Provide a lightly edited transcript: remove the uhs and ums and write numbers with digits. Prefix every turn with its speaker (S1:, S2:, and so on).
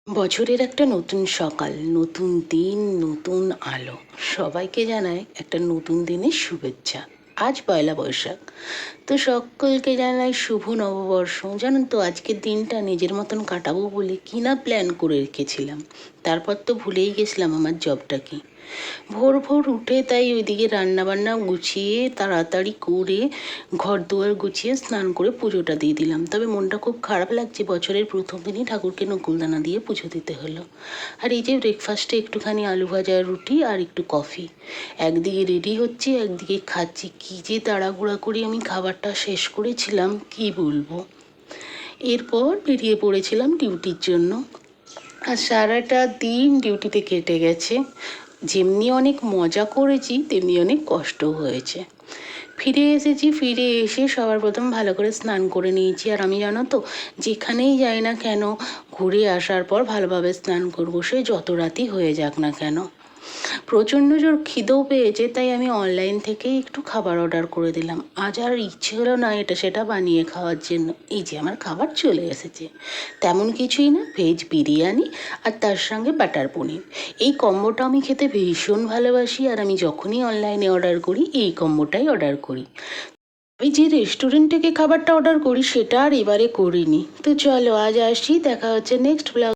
S1: বছরের একটা নতুন সকাল, নতুন দিন, নতুন আলো। সবাইকে জানাই একটা নতুন দিনের শুভেচ্ছা। আজ পয়লা বৈশাখ, তো সকলকে জানাই শুভ নববর্ষ। জানেন তো, আজকের দিনটা নিজের মতন কাটাবো বলে কি না প্ল্যান করে রেখেছিলাম, তারপর তো ভুলেই গেছিলাম আমার জবটা কি। ভোর ভোর উঠে তাই ওইদিকে রান্নাবান্না গুছিয়ে তাড়াতাড়ি করে ঘর দুয়ার গুছিয়ে স্নান করে পুজোটা দিয়ে দিলাম। তবে মনটা খুব খারাপ লাগছে, বছরের প্রথম দিনই ঠাকুরকে নকুলদানা দিয়ে পুজো দিতে হলো। আর এই যে ব্রেকফাস্টে একটুখানি আলু ভাজা, রুটি আর একটু কফি। একদিকে রেডি হচ্ছে, একদিকে খাচ্ছি। কী যে তাড়াহুড়া করে আমি খাবারটা শেষ করেছিলাম কি বলবো। এরপর বেরিয়ে পড়েছিলাম ডিউটির জন্য। আর সারাটা দিন ডিউটিতে কেটে গেছে। যেমনি অনেক মজা করেছি তেমনি অনেক কষ্টও হয়েছে। ফিরে এসেছি, ফিরে এসে সবার প্রথম ভালো করে স্নান করে নিয়েছি। আর আমি জানো তো, যেখানেই যাই না কেন ঘুরে আসার পর ভালোভাবে স্নান করবো, সে যত রাতই হয়ে যাক না কেন। প্রচণ্ড জোর খিদেও পেয়েছে, তাই আমি অনলাইন থেকেই একটু খাবার অর্ডার করে দিলাম। আজ আর ইচ্ছে হলো না এটা সেটা বানিয়ে খাওয়ার জন্য। এই যে আমার খাবার চলে এসেছে, তেমন কিছুই না, ভেজ বিরিয়ানি আর তার সঙ্গে বাটার পনির। এই কম্বোটা আমি খেতে ভীষণ ভালোবাসি, আর আমি যখনই অনলাইনে অর্ডার করি এই কম্বোটাই অর্ডার করি। আমি যে রেস্টুরেন্ট থেকে খাবারটা অর্ডার করি সেটা আর এবারে করিনি। তো চলো আজ আসি, দেখা হচ্ছে নেক্সট ব্লগ।